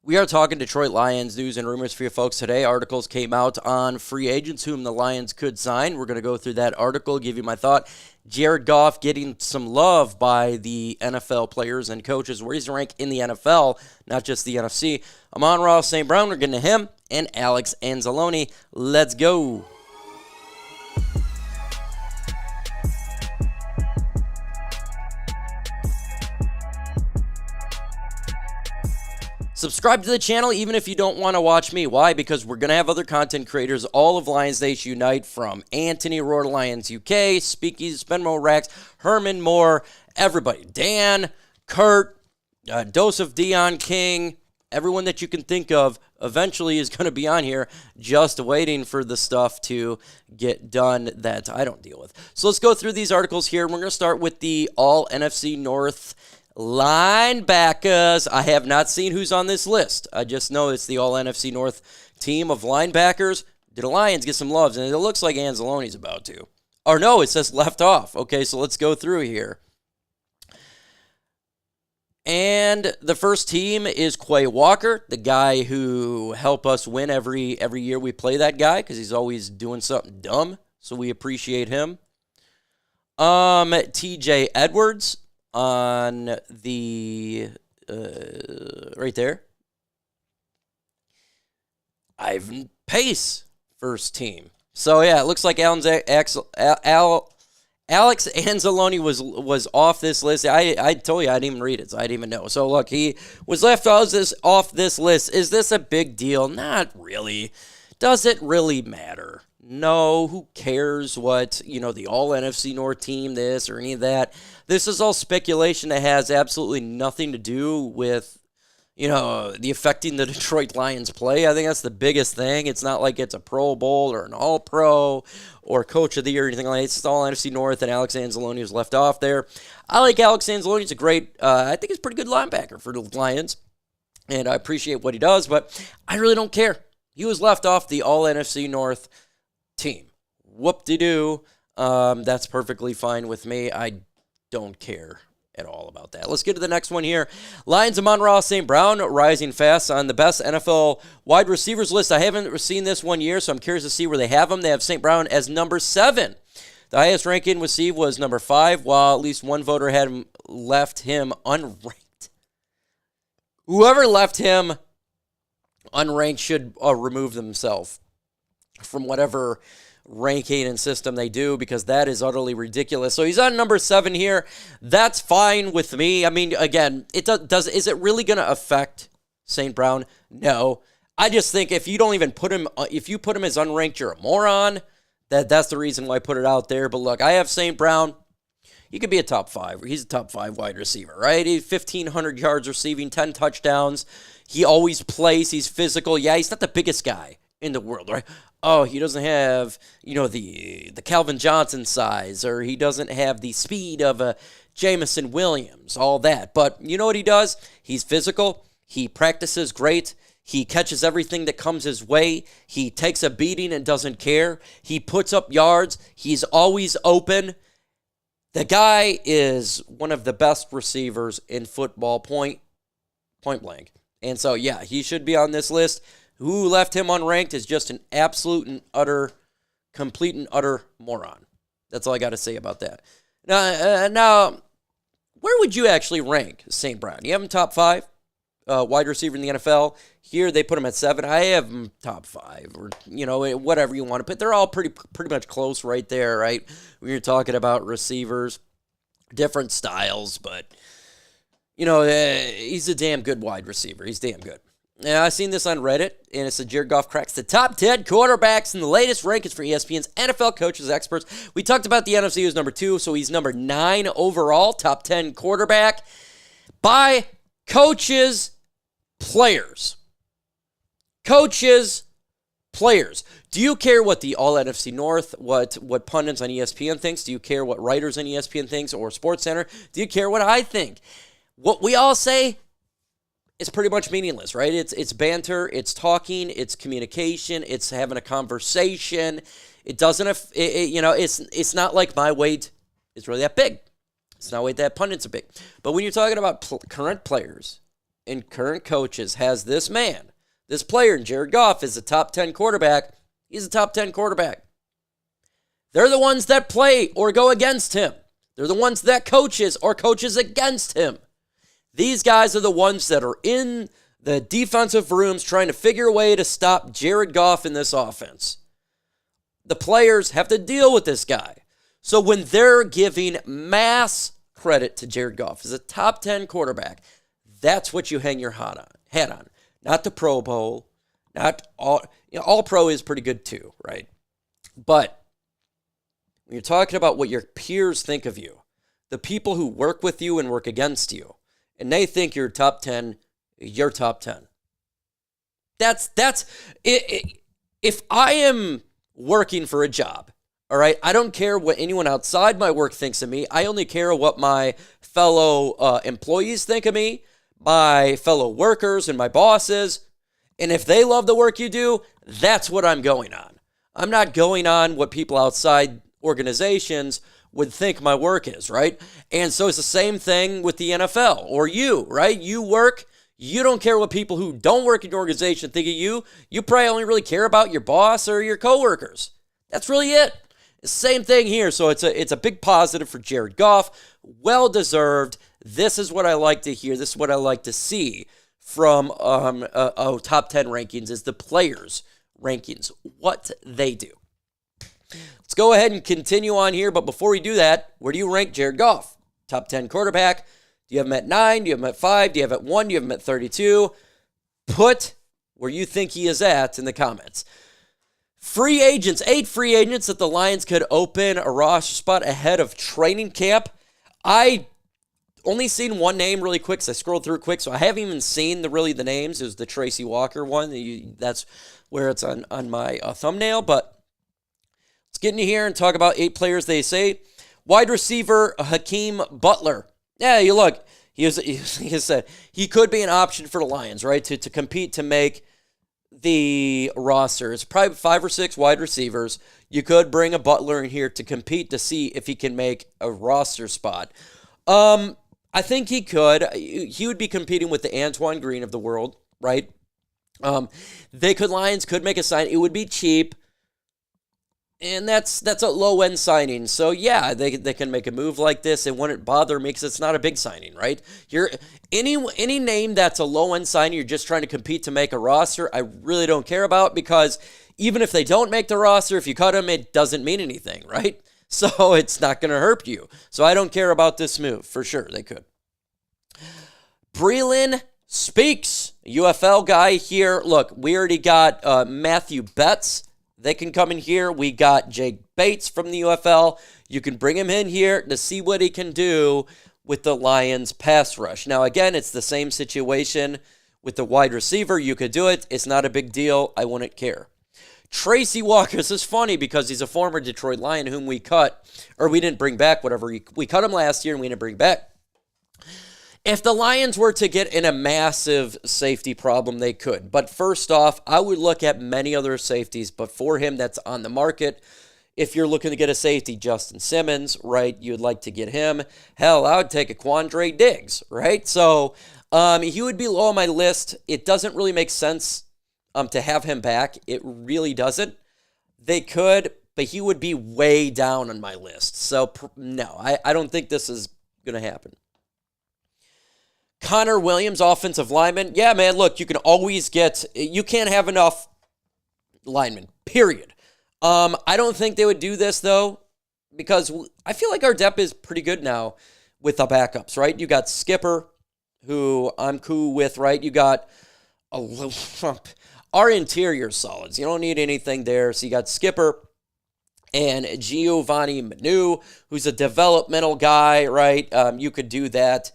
We are talking Detroit Lions news and rumors for you folks today. Articles came out on free agents whom the Lions could sign. We're going to go through that article, give you my thought. Jared Goff getting some love by the NFL players and coaches. Where he's ranked in the NFL, not just the NFC. Amon-Ra St. Brown, we're getting to him, and Alex Anzalone. Let's go. Subscribe to the channel even if you don't want to watch me. Why? Because we're going to have other content creators. All of Lions Nation Unite, from Anthony, Roar to Lions UK, Speakeasy, Spenmo Rax, Herman Moore, everybody. Dan, Kurt, Dose of Dion King, everyone that you can think of eventually is going to be on here, just waiting for the stuff to get done that I don't deal with. So let's go through these articles here. We're going to start with the All NFC North linebackers. I have not seen who's on this list. I just know it's the All NFC North team of linebackers. Did the Lions get some loves? And it looks like Anzalone's about to. Or no, it says left off. Okay, so let's go through here. And the first team is Quay Walker, the guy who helped us win every year we play that guy, because he's always doing something dumb. So we appreciate him. TJ Edwards on the right there. Ivan Pace, first team. So yeah, it looks like Alex Anzalone was off this list. I told you I didn't even read it, so I didn't even know. So look, he was left off this list. Is this a big deal? Not really. Does it really matter? No, who cares what, the All NFC North team, this or any of that. This is all speculation that has absolutely nothing to do with, the affecting the Detroit Lions play. I think that's the biggest thing. It's not like it's a Pro Bowl or an All-Pro or Coach of the Year or anything like that. It's just All NFC North, and Alex Anzalone was left off there. I like Alex Anzalone. He's a great, I think he's a pretty good linebacker for the Lions, and I appreciate what he does, but I really don't care. He was left off the All NFC North team. Whoop-de-doo. That's perfectly fine with me. I don't care at all about that. Let's get to the next one here. Lions Amon-Ra St. Brown rising fast on the best NFL wide receivers list. I haven't seen this one year, so I'm curious to see where they have him. They have St. Brown as number 7. The highest ranking received was number 5, while at least one voter had left him unranked. Whoever left him unranked should remove themselves from whatever ranking and system they do, because that is utterly ridiculous. So he's on number 7 here. That's fine with me. I mean, again, is it really going to affect St. Brown? No. I just think if you don't even put him, if you put him as unranked, you're a moron. That's the reason why I put it out there. But look, I have St. Brown. He could be a top 5. He's a top 5 wide receiver, right? He's 1,500 yards receiving, 10 touchdowns. He always plays. He's physical. Yeah, he's not the biggest guy in the world, right? Oh, he doesn't have, the Calvin Johnson size, or he doesn't have the speed of a Jamison Williams, all that. But you know what he does? He's physical. He practices great. He catches everything that comes his way. He takes a beating and doesn't care. He puts up yards. He's always open. The guy is one of the best receivers in football, point blank. And so, yeah, he should be on this list. Who left him unranked is just an absolute and utter, complete and utter moron. That's all I got to say about that. Now, where would you actually rank St. Brown? You have him top 5 wide receiver in the NFL. Here they put him at 7. I have him top 5, or whatever you want to put. They're all pretty much close right there, right? When you're talking about receivers, different styles, but he's a damn good wide receiver. He's damn good. Now, I've seen this on Reddit, and it said Jared Goff cracks the top 10 quarterbacks in the latest rankings for ESPN's NFL coaches experts. We talked about the NFC was number 2, so he's number 9 overall, top 10 quarterback by coaches, players. Coaches, players. Do you care what the All NFC North, what pundits on ESPN thinks? Do you care what writers on ESPN thinks, or SportsCenter? Do you care what I think? What we all say, it's pretty much meaningless, right? It's banter, it's talking, it's communication, it's having a conversation. It doesn't, it's not like my weight is really that big. It's not like that pundits are big. But when you're talking about current players and current coaches has this man, this player, and Jared Goff is a top 10 quarterback, he's a top 10 quarterback. They're the ones that play or go against him. They're the ones that coaches or coaches against him. These guys are the ones that are in the defensive rooms trying to figure a way to stop Jared Goff in this offense. The players have to deal with this guy. So when they're giving mass credit to Jared Goff as a top 10 quarterback, that's what you hang your hat on. Not the Pro Bowl, not all pro is pretty good too, right? But when you're talking about what your peers think of you, the people who work with you and work against you, and they think you're top 10, you're top 10. That's it. If I am working for a job, all right, I don't care what anyone outside my work thinks of me. I only care what my fellow employees think of me, my fellow workers and my bosses. And if they love the work you do, that's what I'm going on. I'm not going on what people outside organizations would think my work is, right? And so it's the same thing with the NFL or you, right? You work, you don't care what people who don't work in your organization think of you. You probably only really care about your boss or your coworkers. That's really it. Same thing here. So it's a big positive for Jared Goff. Well-deserved. This is what I like to hear. This is what I like to see from top 10 rankings is the players' rankings, what they do. Let's go ahead and continue on here. But before we do that, where do you rank Jared Goff? Top 10 quarterback. Do you have him at 9? Do you have him at 5? Do you have him at 1? Do you have him at 32? Put where you think he is at in the comments. Free agents. 8 free agents that the Lions could open a roster spot ahead of training camp. I only seen one name really quick, so I scrolled through it quick, so I haven't even seen the names. It was the Tracy Walker one. That's where it's on my thumbnail, but let's get into here and talk about 8 players they say. Wide receiver, Hakeem Butler. Yeah, you look, he could be an option for the Lions, right, to compete to make the roster. It's probably 5 or 6 wide receivers. You could bring a Butler in here to compete to see if he can make a roster spot. I think he could. He would be competing with the Antoine Green of the world, right? Lions could make a sign. It would be cheap. And that's a low-end signing. So, yeah, they can make a move like this. It wouldn't bother me because it's not a big signing, right? Any name that's a low-end signing, you're just trying to compete to make a roster, I really don't care about because even if they don't make the roster, if you cut them, it doesn't mean anything, right? So it's not going to hurt you. So I don't care about this move. For sure, they could. Breeland speaks. UFL guy here. Look, we already got Matthew Betts. They can come in here. We got Jake Bates from the UFL. You can bring him in here to see what he can do with the Lions pass rush. Now, again, it's the same situation with the wide receiver. You could do it. It's not a big deal. I wouldn't care. Tracy Walker, this is funny because he's a former Detroit Lion whom we cut, or we didn't bring back, whatever. We cut him last year and we didn't bring back. If the Lions were to get in a massive safety problem, they could. But first off, I would look at many other safeties, but for him, that's on the market. If you're looking to get a safety, Justin Simmons, right, you'd like to get him. Hell, I would take a Quandre Diggs, right? So he would be low on my list. It doesn't really make sense to have him back. It really doesn't. They could, but he would be way down on my list. So, no, I don't think this is going to happen. Connor Williams, offensive lineman. Yeah, man, look, you can't have enough linemen, period. I don't think they would do this, though, because I feel like our depth is pretty good now with the backups, right? You got Skipper, who I'm cool with, right? You got our interior solids. You don't need anything there. So you got Skipper and Giovanni Manu, who's a developmental guy, right? You could do that.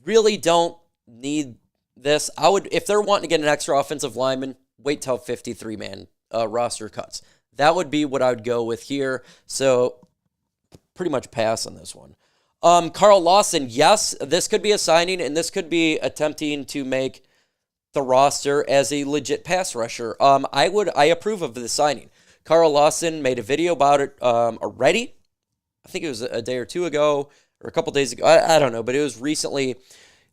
Really don't need this. I would, if they're wanting to get an extra offensive lineman, wait till 53-man roster cuts. That would be what I would go with here. So pretty much pass on this one. Carl Lawson, yes, this could be a signing, and this could be attempting to make the roster as a legit pass rusher. I approve of the signing. Carl Lawson made a video about it already. I think it was a day or two ago, or a couple days ago. I don't know, but it was recently.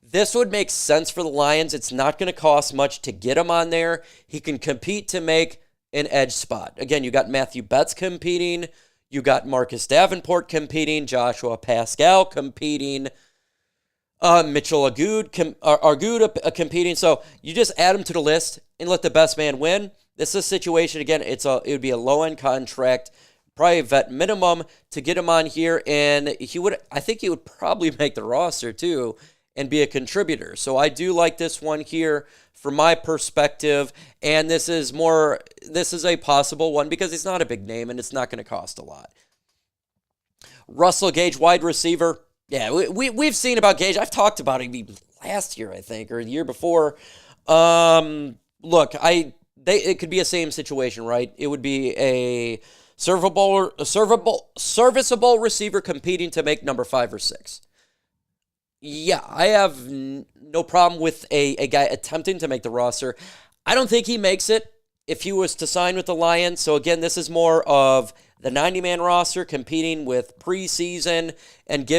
This would make sense for the Lions. It's not going to cost much to get him on there. He can compete to make an edge spot. Again, you got Matthew Betts competing. You got Marcus Davenport competing. Joshua Pascal competing. Mitchell Argud competing. So you just add him to the list and let the best man win. This is a situation, again, it would be a low-end contract, probably a vet minimum to get him on here, and I think he would probably make the roster too and be a contributor. So I do like this one here from my perspective, and this is a possible one because he's not a big name and it's not going to cost a lot. Russell Gage, wide receiver. Yeah, we've seen about Gage. I've talked about him last year, I think, or the year before. Look, it could be a same situation, right? It would be a serviceable receiver competing to make number 5 or 6. Yeah, I have no problem with a guy attempting to make the roster. I don't think he makes it if he was to sign with the Lions. So again, this is more of the 90-man roster competing with preseason and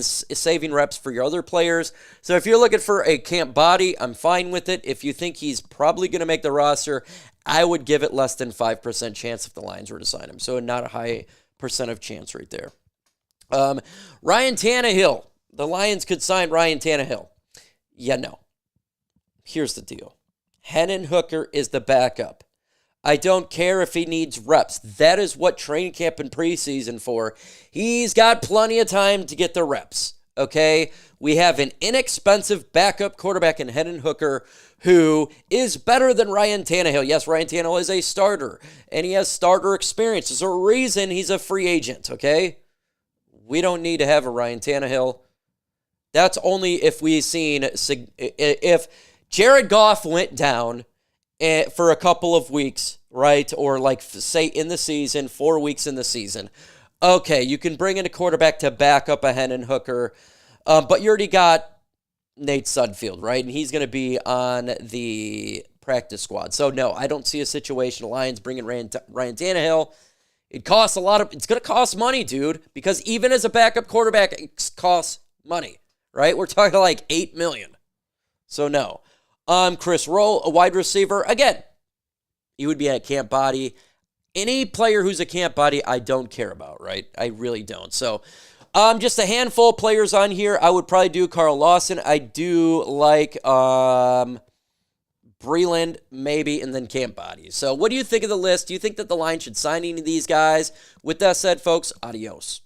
saving reps for your other players. So if you're looking for a camp body, I'm fine with it. If you think he's probably going to make the roster, I would give it less than 5% chance if the Lions were to sign him. So not a high percent of chance right there. Ryan Tannehill. The Lions could sign Ryan Tannehill. Yeah, no. Here's the deal. Hendon Hooker is the backup. I don't care if he needs reps. That is what training camp and preseason for. He's got plenty of time to get the reps, okay? We have an inexpensive backup quarterback in Hendon Hooker who is better than Ryan Tannehill. Yes, Ryan Tannehill is a starter, and he has starter experience. There's a reason he's a free agent, okay? We don't need to have a Ryan Tannehill. That's only if if Jared Goff went down for a couple of weeks, right? Or like say in the season, 4 weeks in the season. Okay, you can bring in a quarterback to back up a Hendon Hooker, but you already got Nate Sudfeld, right? And he's going to be on the practice squad. So no, I don't see a situation the Lions bringing Ryan Tannehill. It's going to cost money, dude, because even as a backup quarterback, it costs money, right? We're talking like $8 million. So no. Chris Rowe, a wide receiver. Again, he would be a camp body. Any player who's a camp body, I don't care about, right? I really don't. So, just a handful of players on here. I would probably do Carl Lawson. I do like Breeland, maybe, and then camp bodies. So, what do you think of the list? Do you think that the Lions should sign any of these guys? With that said, folks, adios.